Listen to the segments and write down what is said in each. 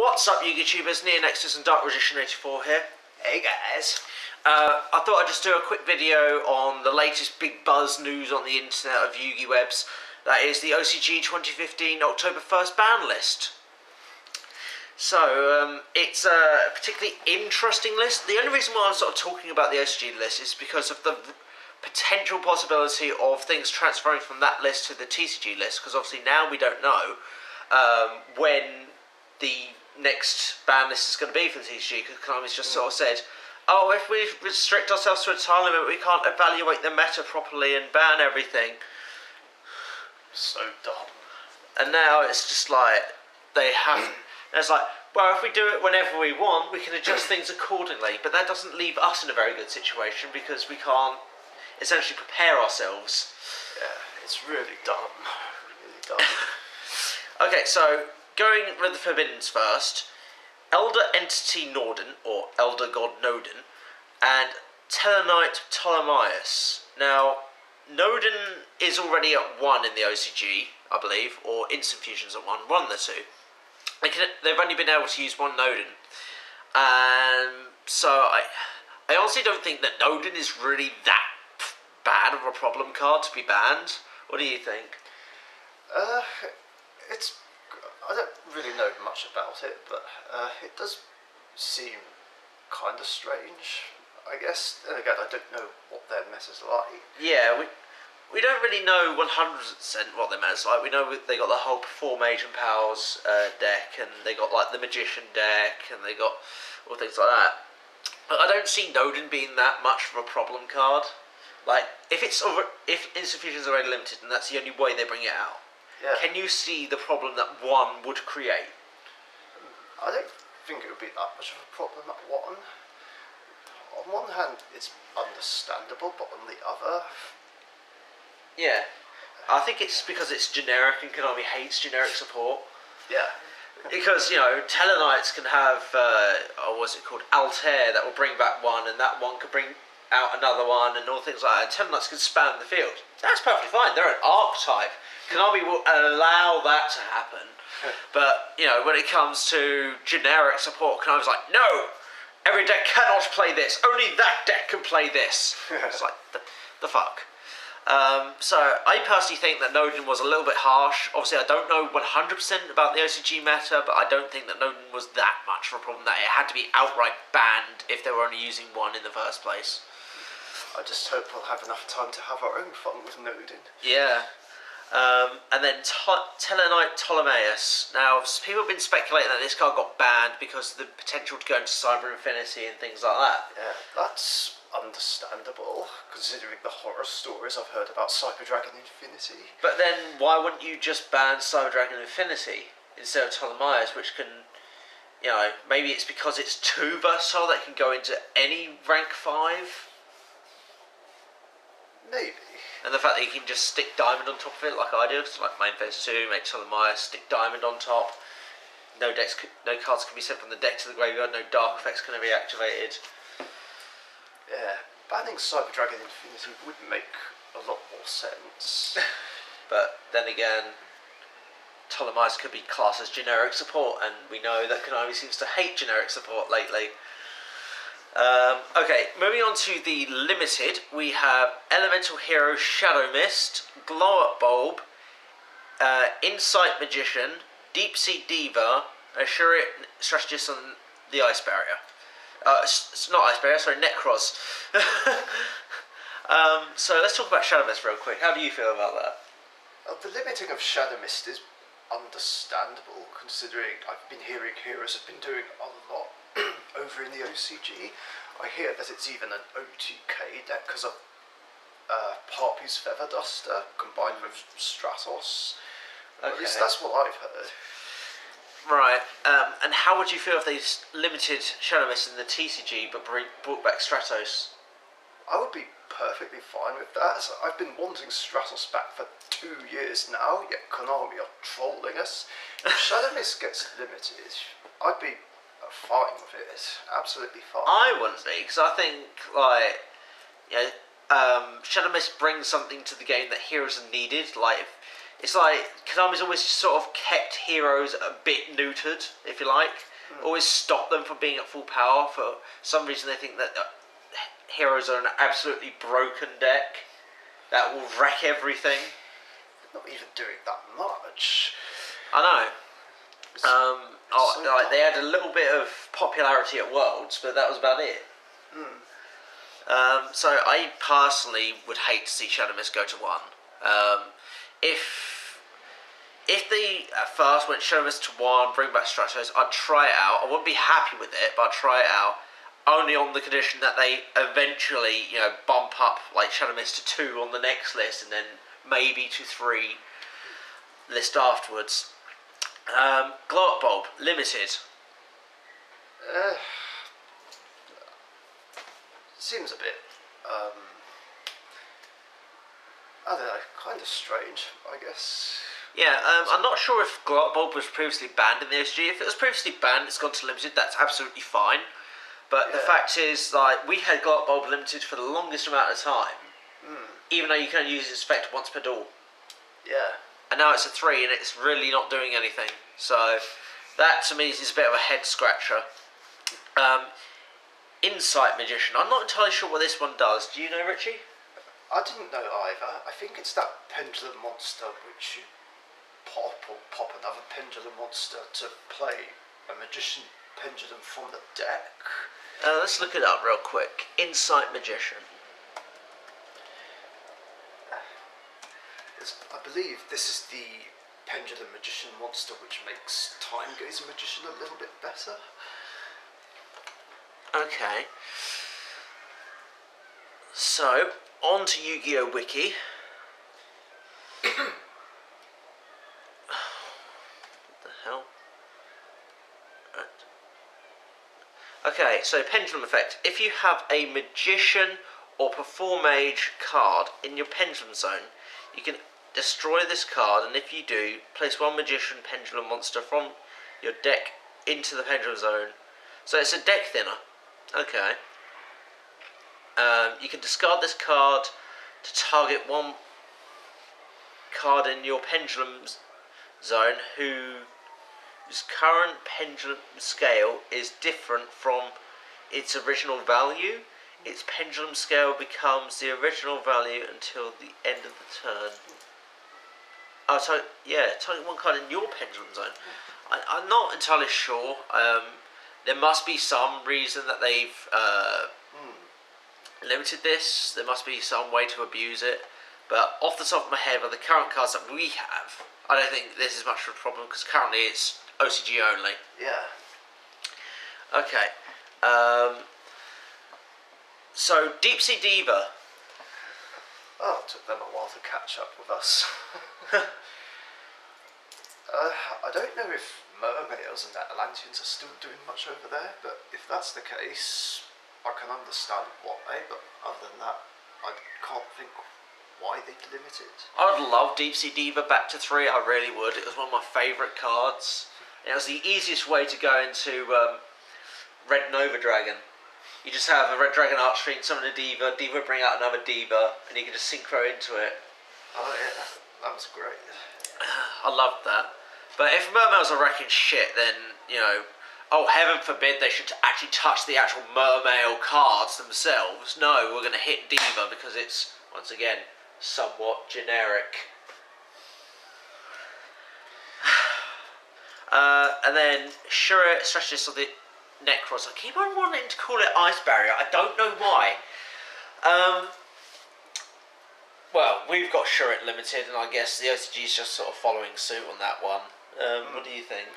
What's up, you YouTubers? NeoNexudus and Darkrichican84 here. Hey guys. I thought I'd just do a quick video on the latest big buzz news on the internet of Yu-Gi webs. That is the OCG 2015 October 1st ban list. So, it's a particularly interesting list. The only reason why I'm sort of talking about the OCG list is because of the potential possibility of things transferring from that list to the TCG list, because obviously now we don't know when the next ban list is going to be for the TCG, because Konami's just sort of said, oh, if we restrict ourselves to a time limit, we can't evaluate the meta properly and ban everything. So dumb. And now it's just like, they have, and it's like, well, if we do it whenever we want, we can adjust things accordingly, but that doesn't leave us in a very good situation, because we can't essentially prepare ourselves. Yeah, it's really dumb. Really dumb. Okay, so going with the Forbiddens first, Elder Entity Norden, or Elder God Nodin, and Telenite Ptolemaeus. Now, Nodin is already at 1 in the OCG, I believe, or Instant Fusion's at 1, one of the two. They've only been able to use one Nodin. So I honestly don't think that Nodin is really that bad of a problem card to be banned. What do you think? I don't really know much about it, but it does seem kind of strange, I guess. And again, I don't know what their meta's like. Yeah, we don't really know 100% what their meta's like. We know they got the whole Four Mage and Powers deck, and they got like the Magician deck, and they got all things like that. But I don't see Nodin being that much of a problem card. Like, if Instant Fusion's already limited, and that's the only way they bring it out, yeah. Can you see the problem that 1 would create? I don't think it would be that much of a problem at 1. On one hand, it's understandable, but on the other... Yeah. I think it's because it's generic, and Konami hates generic support. Yeah. Because, you know, Telenites can have, what's it called, Altair, that will bring back 1, and that one could bring out another one, and all things like that. And Telenites can spam the field. That's perfectly fine. They're an archetype. Konami will allow that to happen. But, you know, when it comes to generic support, Konami's like, no! Every deck cannot play this. Only that deck can play this. It's like, the fuck. So, I personally think that Nodin was a little bit harsh. Obviously, I don't know 100% about the OCG meta, but I don't think that Nodin was that much of a problem that it had to be outright banned if they were only using 1 in the first place. I just hope we'll have enough time to have our own fun with Nodin. Yeah. And then Telenite Ptolemaeus. Now, people have been speculating that this card got banned because of the potential to go into Cyber Infinity and things like that. Yeah, that's understandable, considering the horror stories I've heard about Cyber Dragon Infinity. But then, why wouldn't you just ban Cyber Dragon Infinity instead of Ptolemaeus, which can, you know, maybe it's because it's too versatile that can go into any rank 5? Maybe. And the fact that you can just stick Diamond on top of it, like I do, so like main phase 2, make Ptolemaeus, stick Diamond on top. No cards can be sent from the deck to the graveyard, no dark effects can be activated. Yeah, banning Cyber Dragon Infinity would make a lot more sense. But then again, Ptolemaeus could be classed as generic support, and we know that Konami seems to hate generic support lately. Okay, moving on to the limited, we have Elemental Hero Shadow Mist, Glow Up Bulb, Insight Magician, Deep Sea Diva, Assurate Strategist, and the Ice Barrier. It's not Ice Barrier, sorry, Necros. So let's talk about Shadow Mist real quick. How do you feel about that? The limiting of Shadow Mist is understandable, considering I've been hearing heroes have been doing a lot over in the OCG. I hear that it's even an OTK deck because of Harpy's Feather Duster combined with Stratos. Okay. At least that's what I've heard. Right, and how would you feel if they limited Shadow Mist in the TCG but brought back Stratos? I would be perfectly fine with that. I've been wanting Stratos back for 2 years now, yet Konami are trolling us. If Shadow Mist gets limited, I'd be fine with it. Absolutely fine. I wouldn't be, because I think, like, you know, Shadow Mist brings something to the game that heroes are needed. Like, it's like Konami's always sort of kept heroes a bit neutered, if you like. Always stopped them from being at full power. For some reason, they think that heroes are an absolutely broken deck that will wreck everything. Not even doing that much. I know. So They had a little bit of popularity at Worlds, but that was about it. So I personally would hate to see Shadow Mist go to 1. If they at first went Shadow Mist to 1, bring back Stratos, I'd try it out. I wouldn't be happy with it, but I'd try it out. Only on the condition that they eventually, bump up like Shadow Mist to 2 on the next list, and then maybe to 3 list afterwards. Glow Up Bulb Limited. Seems a bit, I don't know, kind of strange, I guess. Yeah, I'm not sure if Glow Up Bulb was previously banned in the OCG. If it was previously banned, it's gone to limited. That's absolutely fine. But the fact is, like, we had Glow Up Bulb limited for the longest amount of time, even though you can only use its effect once per duel. Yeah. And now it's at 3, and it's really not doing anything. So that to me is a bit of a head scratcher. Insight Magician. I'm not entirely sure what this one does. Do you know, Richie? I didn't know either. I think it's that pendulum monster which you pop another pendulum monster to play a magician pendulum from the deck. Let's look it up real quick. Insight Magician. I believe this is the pendulum magician monster which makes Time Gazer Magician a little bit better. Okay. So, on to Yu-Gi-Oh! Wiki. What the hell? Right. Okay, so Pendulum Effect. If you have a Magician or Perform Mage card in your Pendulum Zone, you can destroy this card, and if you do, place 1 Magician Pendulum monster from your deck into the Pendulum Zone. So it's a deck thinner. Okay. You can discard this card to target 1 card in your Pendulum Zone whose current Pendulum scale is different from its original value. Its Pendulum scale becomes the original value until the end of the turn. Oh, so yeah, target 1 card in your Pendulum Zone. I'm not entirely sure. There must be some reason that they've limited this. There must be some way to abuse it. But off the top of my head, with the current cards that we have, I don't think this is much of a problem, because currently it's OCG only. Yeah. Okay. So, Deep Sea Diva. Oh, it took them a while to catch up with us. I don't know if mermaids and Atlanteans are still doing much over there, but if that's the case, I can understand why, but other than that, I can't think why they'd limit it. I would love Deep Sea Diva back to 3, I really would. It was one of my favourite cards. It was the easiest way to go into Red Nova Dragon. You just have a Red Dragon Archfiend, summon a Diva, Diva would bring out another Diva, and you can just synchro into it. Oh yeah, that was great. I loved that. But if mermaids are wrecking shit, then, oh, heaven forbid they should actually touch the actual mermaid cards themselves. No, we're going to hit Diva because it's, once again, somewhat generic. And then Shura, Strategist of the Necros. I keep on wanting to call it Ice Barrier. I don't know why. Well, we've got Shura Limited, and I guess the OCG is just sort of following suit on that one. What do you think?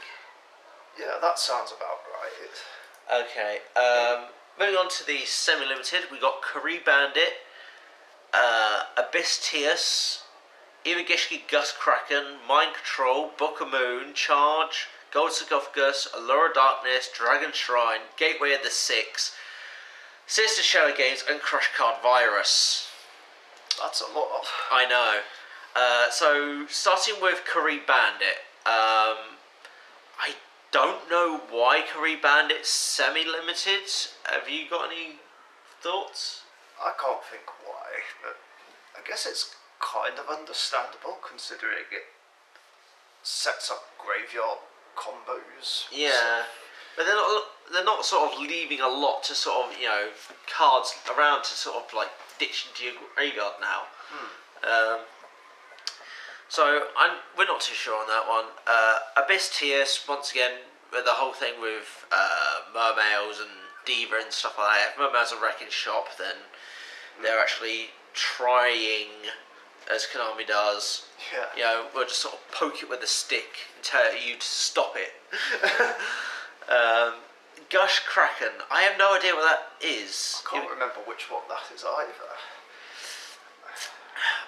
Yeah, that sounds about right. Okay. Moving on to the semi-limited, we got Kari Bandit, Abyss Tias, Irigishki Gust Kraken, Mind Control, Book of Moon, Charge, Gold Sarcophagus, Allure of Darkness, Dragon Shrine, Gateway of the Six, Sinister Shadow Games, and Crush Card Virus. That's a lot. I know. So, starting with Kari Bandit, I don't know why Kari Bandit's semi-limited. Have you got any thoughts? I can't think why, but I guess it's kind of understandable considering it sets up graveyard combos. Yeah, but they're not sort of leaving a lot to sort of, you know, cards around to sort of like ditch into your graveyard now. So we're not too sure on that one. Abyss Tierce, once again, with the whole thing with Mermails and Diva and stuff like that. If Mermails are wrecking shop, then they're actually trying, as Konami does. Yeah. You know, we'll just sort of poke it with a stick and tell you to stop it. Gush Kraken, I have no idea what that is. I can't remember which one that is either.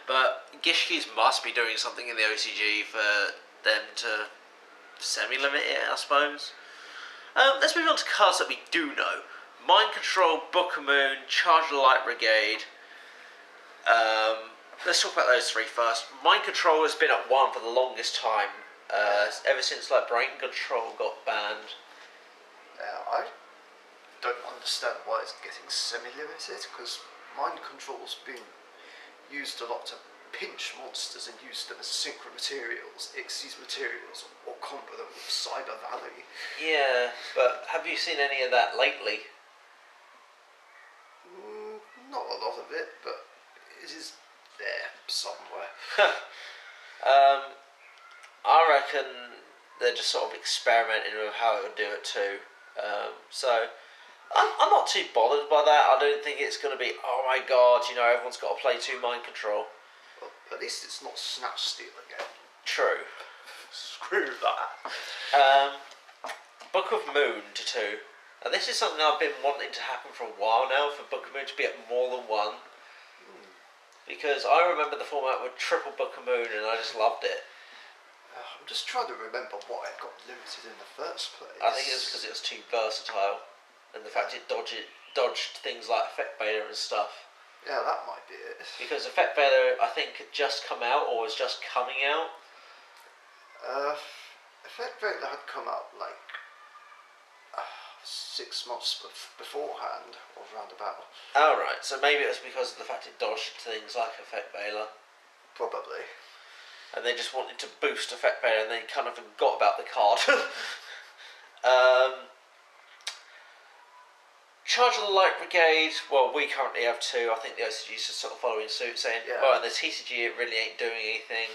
But Gishkis must be doing something in the OCG for them to semi-limit it, I suppose. Let's move on to cards that we do know. Mind Control, Book of Moon, Charge of the Light Brigade. Let's talk about those three first. Mind Control has been at 1 for the longest time. Ever since like Brain Control got banned. Yeah, I don't understand why it's getting semi-limited, because Mind Control's been used a lot to pinch monsters and use them as synchro materials, Xyz materials, or combo them with Cyber Valley. Yeah, but have you seen any of that lately? Not a lot of it, but it is there somewhere. I reckon they're just sort of experimenting with how it would do it too. So I'm not too bothered by that. I don't think it's going to be, oh my god, you know, everyone's got to play 2 Mind Control. Well, at least it's not Snatch Steal again. True. Screw that. Book of Moon to 2. And this is something I've been wanting to happen for a while now, for Book of Moon to be at more than 1. Because I remember the format with triple Book of Moon and I just loved it. I'm just trying to remember why it got limited in the first place. I think it was because it was too versatile. And the fact it dodged things like Effect Beta and stuff. Yeah, that might be it. Because Effect Beta, I think, had just come out, or was just coming out. Effect Beta had come out like 6 months beforehand, or roundabout. Oh, right. So maybe it was because of the fact it dodged things like Effect Beta. Probably. And they just wanted to boost Effect Beta, and they kind of forgot about the card. Charge of the Light Brigade, well, we currently have 2. I think the OCG's just sort of following suit, saying, well, in the TCG it really ain't doing anything.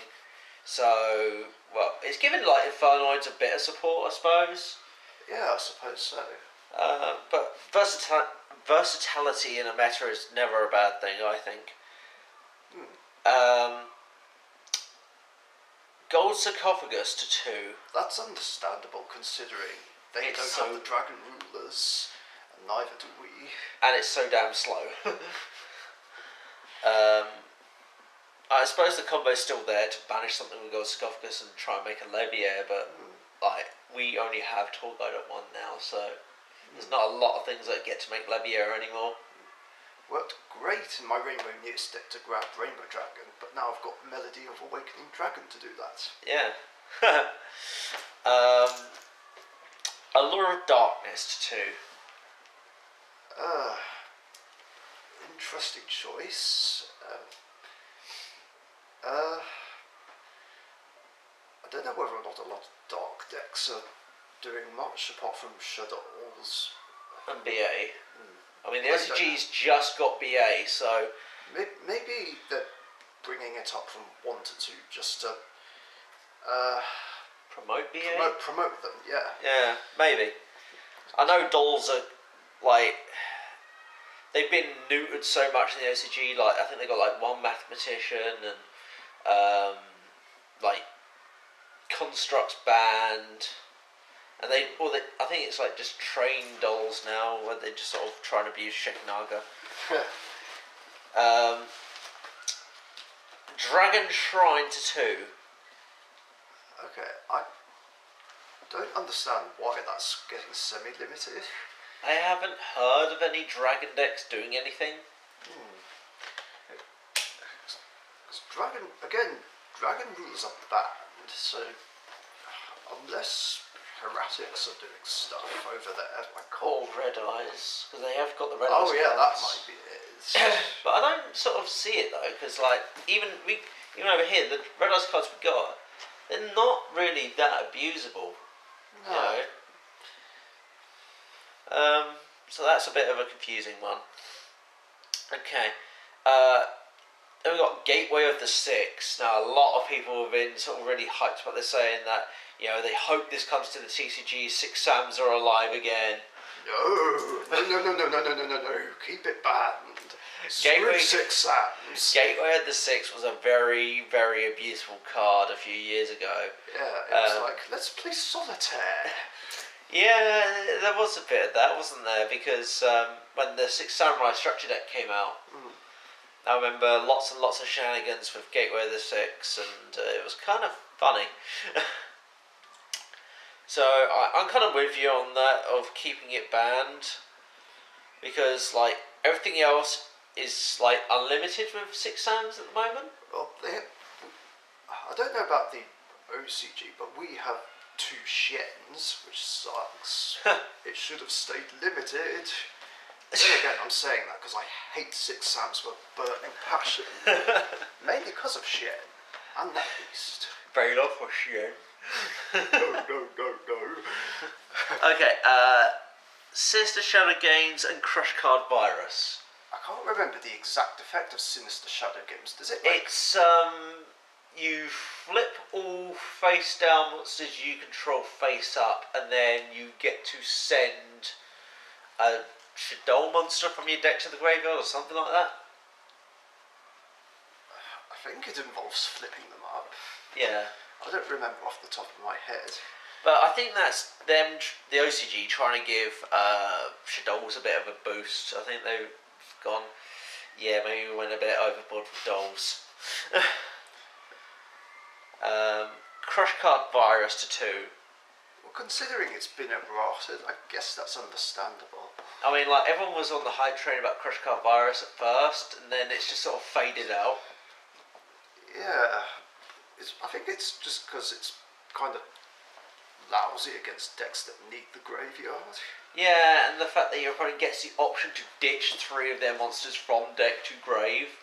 So, well, it's given like Infernoids a bit of support, I suppose. Yeah, I suppose so. But versatility in a meta is never a bad thing, I think. Gold Sarcophagus to 2. That's understandable considering they don't have the Dragon Rulers. Neither do we. And it's so damn slow. I suppose the combo's still there to banish something with Gold Sarcophagus and try and make a Levier, but like we only have Tour Guide at 1 now, so there's not a lot of things that get to make Levier anymore. Worked great in my Rainbow Near Step to grab Rainbow Dragon, but now I've got Melody of Awakening Dragon to do that. Yeah. Allure of Darkness to 2. Interesting choice. I don't know whether or not a lot of dark decks are doing much apart from Shadows and BA. I mean, the OCG's just got BA, so maybe they're bringing it up from 1 to 2 just to promote BA. Promote them, yeah. Yeah, maybe. I know dolls are like they've been neutered so much in the OCG. Like I think they got like 1 mathematician and like constructs banned. And I think it's like just train dolls now, where they just sort of try and abuse Shekinaga. Dragon Shrine to 2. Okay, I don't understand why that's getting semi-limited. I haven't heard of any dragon decks doing anything. Dragon Rulers are banned, so unless Heretics are doing stuff over there. I Or can't. Red Eyes, because they have got the Red Eyes. Oh yeah, that cards. might be it. But I don't sort of see it though, because like even over here, the Red Eyes cards we got, they're not really that abusable. No. You know. So that's a bit of a confusing one. Okay. Then we've got Gateway of the Six. Now, a lot of people have been sort of really hyped about this, saying that, you know, they hope this comes to the TCG, Six Sams are alive again. No. Keep it banned. Gateway, Six Sams. Gateway of the Six was a very, very abusable card a few years ago. Yeah, it was like, let's play solitaire. Yeah, there was a bit of that, wasn't there? Because when the Six Samurai structure deck came out, I remember lots and lots of shenanigans with Gateway of the Six, and it was kind of funny. So I'm kind of with you on that, of keeping it banned, because like everything else is like unlimited with Six Sams at the moment. Well, I don't know about the OCG, but we have 2 Shens, which sucks. It should have stayed limited. Then again, I'm saying that because I hate Six Sams with burning passion. Mainly because of Shen and that beast. Very love for Shen. No. Okay, Sinister Shadow Games and Crush Card Virus. I can't remember the exact effect of Sinister Shadow Games. Does it? It's you flip all face down monsters you control face up, and then you get to send a Shadow monster from your deck to the graveyard or something like that. I think it involves flipping them up. Yeah. I don't remember off the top of my head. But I think that's them, the OCG, trying to give Shadows a bit of a boost. I think they've gone, yeah, maybe we went a bit overboard with dolls. Crush Card Virus to 2. Well, considering it's been errated, I guess that's understandable. I mean, like, everyone was on the hype train about Crush Card Virus at first, and then it's just sort of faded out. Yeah. I think it's just because it's kind of lousy against decks that need the graveyard. Yeah, and the fact that your opponent gets the option to ditch 3 of their monsters from deck to grave.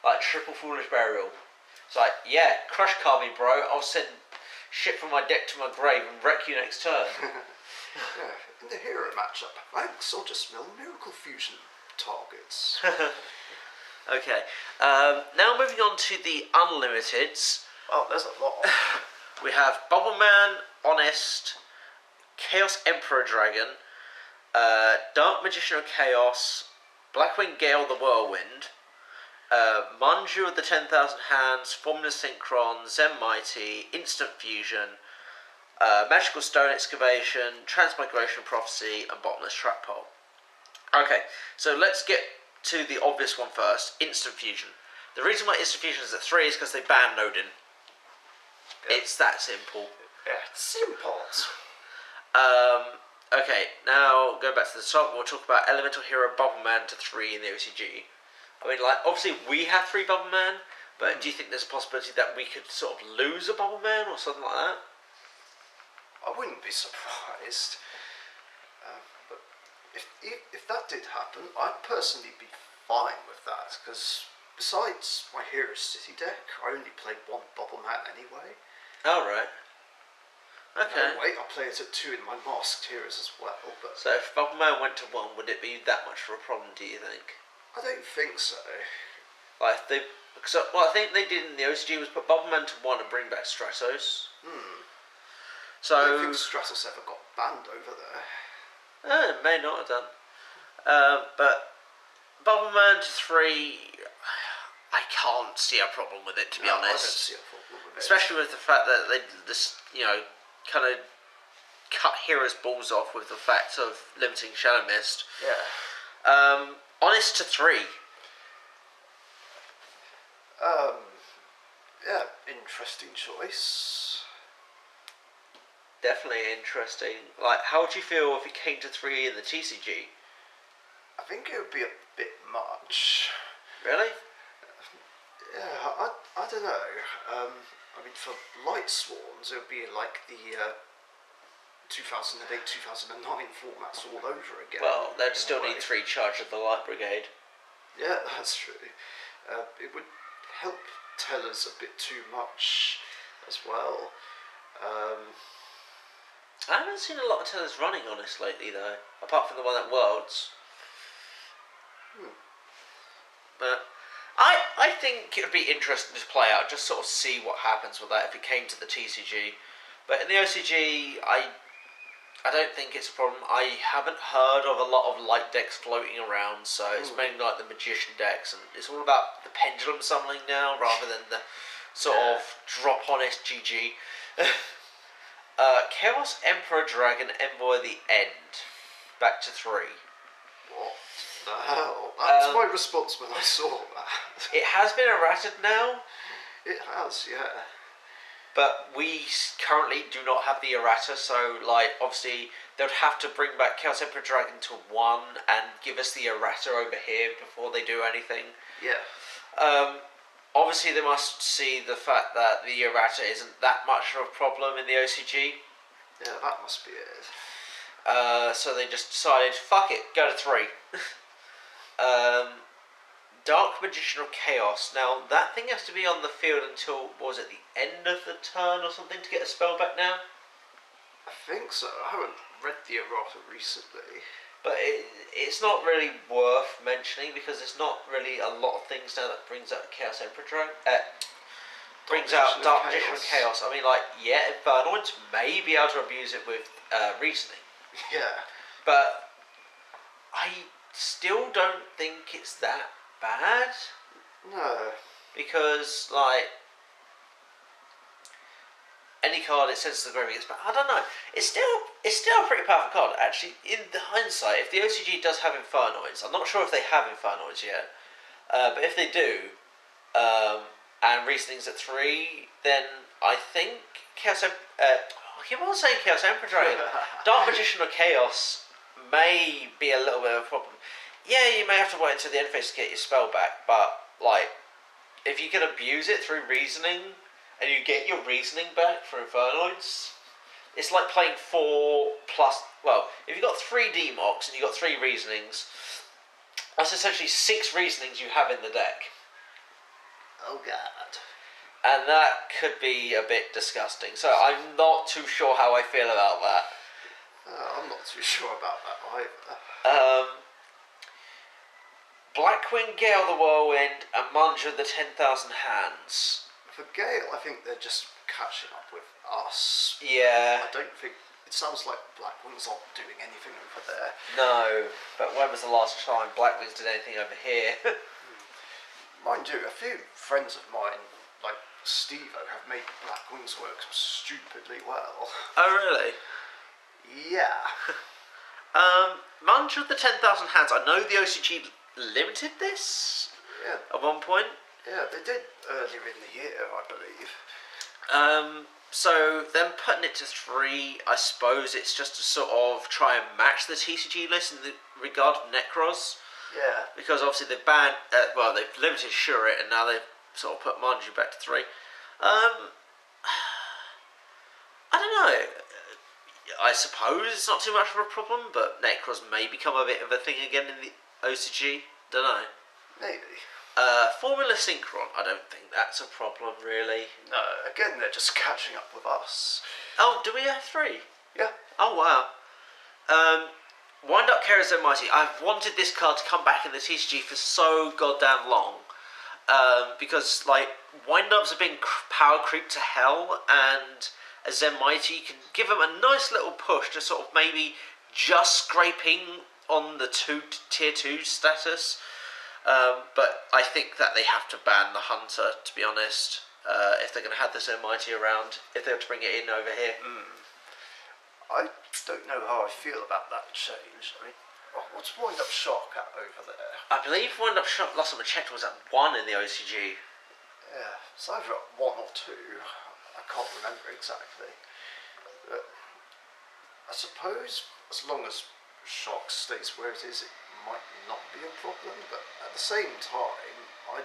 Like, triple Foolish Burial. It's like, yeah, Crush Card me, bro. I'll send shit from my deck to my grave and wreck you next turn. Yeah, in the hero matchup, thanks, I'll just mill Miracle Fusion targets. Okay, now moving on to the Unlimiteds. Oh, there's a lot. We have Bubble Man, Honest, Chaos Emperor Dragon, Dark Magician of Chaos, Blackwing Gale the Whirlwind, Manju of the 10,000 Hands, Formula Synchron, Zen Mighty, Instant Fusion, Magical Stone Excavation, Transmigration Prophecy, and Bottomless Trap Pole. Okay, so let's get to the obvious one first, Instant Fusion. The reason why Instant Fusion is at 3 is because they banned Odin. Yeah. It's that simple. Yeah, it's simple. Okay, now going back to the top, we'll talk about Elemental Hero Bubble Man to 3 in the OCG. I mean, like, obviously we have 3 Bubble Man, but do you think there's a possibility that we could sort of lose a Bubble Man or something like that? I wouldn't be surprised. But if that did happen, I'd personally be fine with that, because besides my Hero City deck, I only play 1 Bubble Man anyway. Oh, right. Okay. No, wait, I'll play it at 2 in my Masked Heroes as well, but... So if Bubble Man went to 1, would it be that much of a problem, do you think? I don't think so. Like, what I think they did in the OCG was put Bubble Man to 1 and bring back Stratos. So... I don't think Stratos ever got banned over there. It may not have done. But Bubble Man to 3... I can't see a problem with it, to be honest. I don't see a problem with it. Especially with the fact that they just, kind of cut Hero's balls off with the fact of limiting Shadow Mist. Yeah. Honest to 3. Yeah, interesting choice. Definitely interesting. Like, how would you feel if it came to 3 in the TCG? I think it would be a bit much. Really? Yeah, I don't know. I mean, for Light Swarms, it would be like the 2008, 2009 formats all over again. Well, they'd in a still way. need 3 charge of the Light Brigade. Yeah, that's true. It would help tellers a bit too much as well. I haven't seen a lot of tellers running on this lately, though, apart from the one at Worlds. But I think it would be interesting to play out, just sort of see what happens with that if it came to the TCG. But in the OCG, I don't think it's a problem. I haven't heard of a lot of light decks floating around, so it's mainly like the Magician decks, and it's all about the pendulum summoning now, rather than the sort of drop on SGG. Chaos Emperor Dragon Envoy the End. Back to 3. What the hell? That was my response when I saw that. It has been errated now, It has, yeah. but we currently do not have the errata, so like obviously they would have to bring back Chaos Emperor Dragon to 1 and give us the errata over here before they do anything. Yeah. Obviously they must see the fact that the errata isn't that much of a problem in the OCG. Yeah, that must be it. So they just decided, fuck it, go to 3. Dark Magician of Chaos. Now, that thing has to be on the field until, what was it, the end of the turn or something to get a spell back now? I think so. I haven't read the errata recently. But it's not really worth mentioning because there's not really a lot of things now that brings out Chaos Emperor Dragon. Brings out Dark Magician of Chaos. I mean, like, yeah, Infernoids may be able to abuse it with reasoning. Yeah. But I still don't think it's that bad. No. Because, like, any card it sends to the graveyard, but I don't know. It's still a pretty powerful card, actually. In the hindsight, if the OCG does have Infernoids, I'm not sure if they have Infernoids yet, but if they do, and Reasoning's at 3, then I think Chaos I keep on saying Chaos Emperor Dragon. Dark Magician of Chaos may be a little bit of a problem. Yeah, you may have to wait until the end phase to get your spell back, but, like, if you can abuse it through Reasoning, and you get your Reasoning back for Infernoids, it's like playing 4 plus... Well, if you've got 3 Demox and you've got 3 Reasonings, that's essentially 6 Reasonings you have in the deck. Oh, God. And that could be a bit disgusting. So I'm not too sure how I feel about that. I'm not too sure about that either. Blackwing Gale the Whirlwind and Munge of the 10,000 Hands. For Gale, I think they're just catching up with us. Yeah. I don't think... It sounds like Blackwing's not doing anything over there. No, but when was the last time Blackwings did anything over here? Mind you, a few friends of mine, like Steve-O, have made Blackwings work stupidly well. Oh, really? Yeah. Munge of the 10,000 Hands. I know the OCG limited this at one point. Yeah, they did earlier in the year, I believe. So them putting it to 3, I suppose it's just to sort of try and match the TCG list in the regard of Necros. Yeah. Because obviously they've banned, they've limited Shurit and now they've sort of put Manju back to 3. I don't know. I suppose it's not too much of a problem, but Necros may become a bit of a thing again in the OCG. Don't know. Maybe. Formula Synchron, I don't think that's a problem, really. No, again, they're just catching up with us. Oh, do we have 3? Yeah. Oh, wow. Wind Up Kara's Mighty. I've wanted this card to come back in the TCG for so goddamn long. Because, like, Wind Ups have been power creep to hell, and a Zen Mighty can give them a nice little push to sort of maybe just scraping on the tier 2 status. But I think that they have to ban the Hunter, to be honest, if they're going to have the Zen Mighty around, if they have to bring it in over here. I don't know how I feel about that change. I mean, what's Wind Up Shock at over there? I believe Wind Up Shock, last time I checked, was at 1 in the OCG. Yeah, it's either at 1 or 2. I can't remember exactly. But I suppose as long as Shock stays where it is, it might not be a problem, but at the same time, I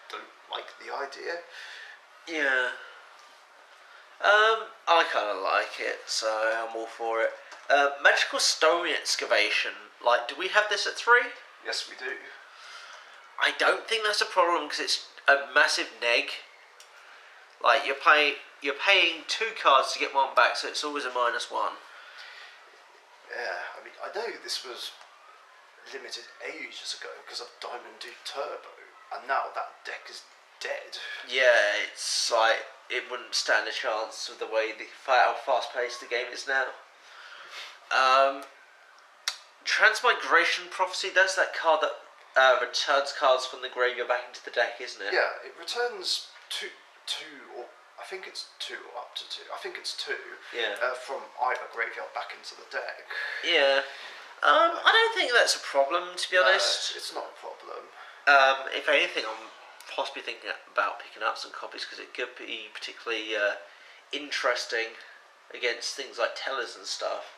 don't like the idea. Yeah. I kind of like it, so I'm all for it. Magical stone excavation. Like, do we have this at 3? Yes, we do. I don't think that's a problem because it's a massive neg. Like you're paying 2 cards to get 1 back, so it's always a -1. Yeah, I mean, I know this was limited ages ago because of Diamond Dude Turbo, and now that deck is dead. Yeah, it's like it wouldn't stand a chance with the way how fast-paced the game is now. Transmigration Prophecy. That's that card that returns cards from the graveyard back into the deck, isn't it? Yeah, it returns two, or I think it's 2 or up to 2. I think it's 2. Yeah. From either graveyard back into the deck. Yeah. I don't think that's a problem, to be honest. It's not a problem. If anything, I'm possibly thinking about picking up some copies because it could be particularly interesting against things like tellers and stuff.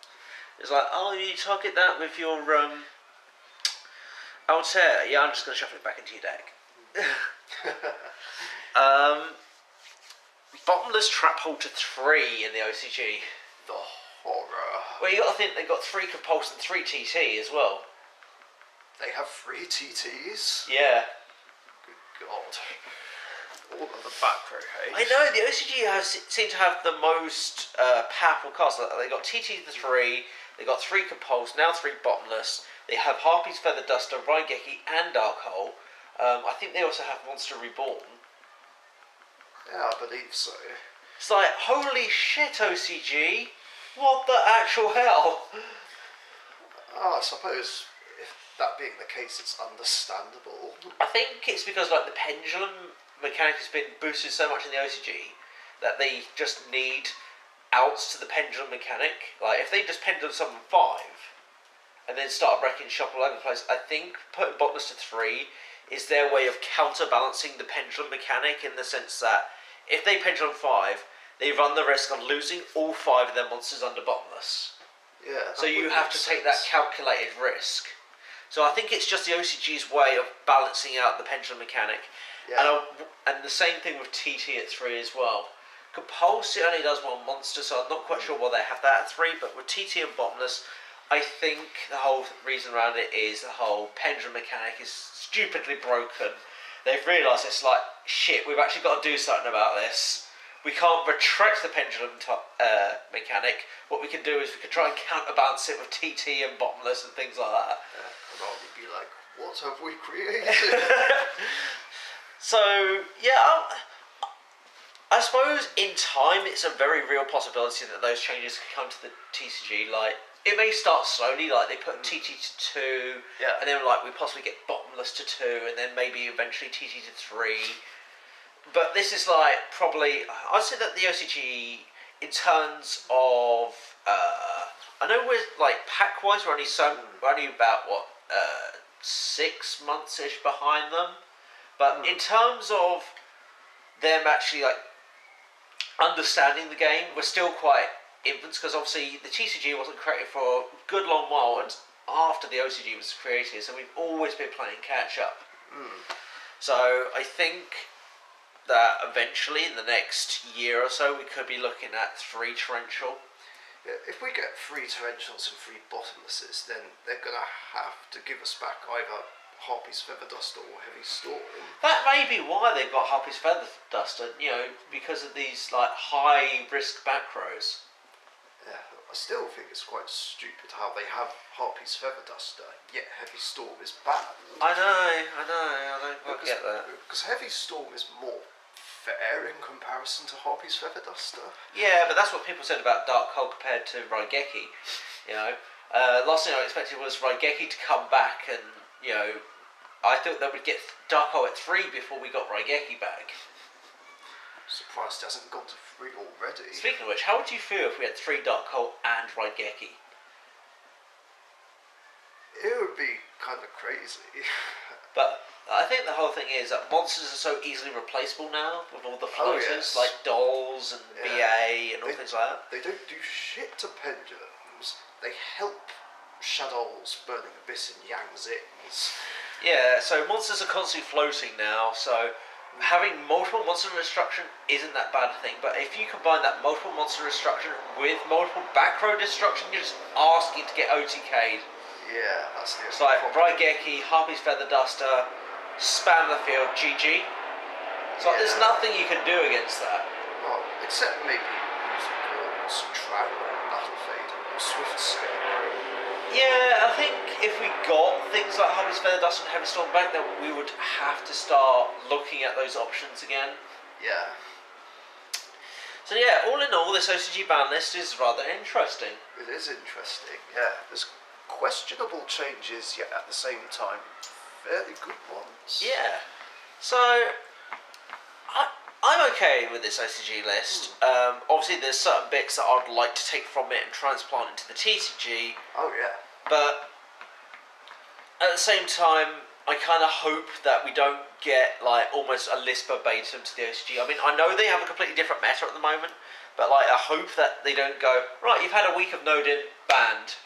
It's like, oh, you target that with your Altair. Yeah, I'm just going to shuffle it back into your deck. Bottomless Trap Hole to 3 in the OCG. The horror. Well, you got to think they've got 3 Compulse and 3 TT as well. They have 3 TTs? Yeah. Good God. All of the back row hate. I know, the OCG seem to have the most powerful cards. They got TT to 3, they got 3 Compulse, now 3 Bottomless. They have Harpy's Feather Duster, Raigeki, and Dark Hole. I think they also have Monster Reborn. Yeah, I believe so. It's like, holy shit, OCG! What the actual hell? I suppose, if that being the case, it's understandable. I think it's because like the pendulum mechanic has been boosted so much in the OCG that they just need outs to the pendulum mechanic. Like, if they just pendulum summon 5 and then start wrecking shop all over the place, I think putting Bottomless to 3 is their way of counterbalancing the pendulum mechanic, in the sense that if they pendulum 5, they run the risk of losing all 5 of their monsters under Bottomless. Yeah. So you have to take that calculated risk. So I think it's just the OCG's way of balancing out the pendulum mechanic. Yeah. And the same thing with TT at 3 as well. Compulse, it only does 1 monster, so I'm not quite sure why they have that at 3, but with TT and Bottomless, I think the whole reason around it is the whole pendulum mechanic is stupidly broken. They've realised it's like, shit, we've actually got to do something about this. We can't retract the pendulum mechanic. What we can do is we can try and counterbalance it with TT and Bottomless and things like that. And I'll be like, what have we created? So, yeah, I suppose in time it's a very real possibility that those changes can come to the TCG. Like, it may start slowly, like they put TT to 2, Yeah. and then like we possibly get Bottomless to 2, and then maybe eventually TT to 3. But this is like probably, I'd say that the OCG, in terms of, I know we're like pack wise, we're only about 6 months ish behind them. But in terms of them actually like understanding the game, we're still quite infants, because obviously the TCG wasn't created for a good long while and after the OCG was created, so we've always been playing catch up. So I think that eventually in the next year or so we could be looking at 3 torrential. Yeah, if we get 3 torrentials and 3 bottomlesses, then they're gonna have to give us back either Harpy's Feather Duster or Heavy Storm. That may be why they've got Harpy's Feather Duster, you know, because of these like high risk back rows. Yeah, I still think it's quite stupid how they have Harpy's Feather Duster, yet Heavy Storm is banned. I don't get that. Because Heavy Storm is more fair in comparison to Harpy's Feather Duster. Yeah, but that's what people said about Dark Hole compared to Raigeki. You know, last thing I expected was Raigeki to come back, and you know, I thought they would get Dark Hole at 3 before we got Raigeki back. Surprised it hasn't gone to 3 already. Speaking of which, how would you feel if we had 3 Dark Hole and Raigeki? It would be kind of crazy. But I think the whole thing is that monsters are so easily replaceable now with all the floaters, like dolls and BA and all things like that. They don't do shit to pendulums. They help Shadows, Burning Abyss and Yang Zings. Yeah, so monsters are constantly floating now, so having multiple monster destruction isn't that bad a thing, but if you combine that multiple monster destruction with multiple back row destruction, you're just asking to get OTK'd. Yeah, that's the It's like Raigeki, Harpy's Feather Duster, spam the field, GG. So there's nothing you can do against that. Well, except maybe using some Traveler, Battle Fade, or Swift Scarecrow. Yeah, I think if we got things like Harpy's Feather Duster and Heavy Storm back, then we would have to start looking at those options again. Yeah. So yeah, all in all, this OCG ban list is rather interesting. It is interesting, yeah. There's questionable changes, yet at the same time, fairly good ones. Yeah. So, I'm okay with this OCG list. Obviously, there's certain bits that I'd like to take from it and transplant into the TCG. Oh, yeah. But at the same time, I kind of hope that we don't get like almost a list verbatim to the OCG. I mean, I know they have a completely different meta at the moment, but like I hope that they don't go, right, you've had a week of Nodin, banned.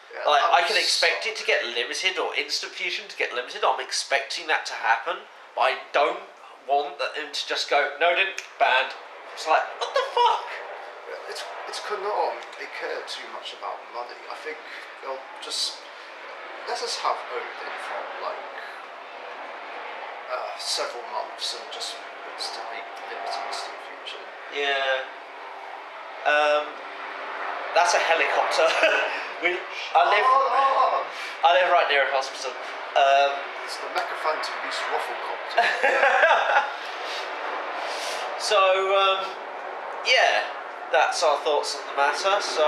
Yeah, Like I can expect it to get limited or instant fusion to get limited. I'm expecting that to happen, but I don't want them to just go Nodin, banned. It's like, what the fuck? It's Konami. They care too much about money. I think they'll just let us have Odin for like several months and just instantly limit instant fusion. Yeah. That's a helicopter. I live right near a hospital. It's the Mecha Phantom Beast Rufflecopter. So, yeah, that's our thoughts on the matter. So,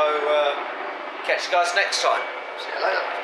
catch you guys next time. See you later.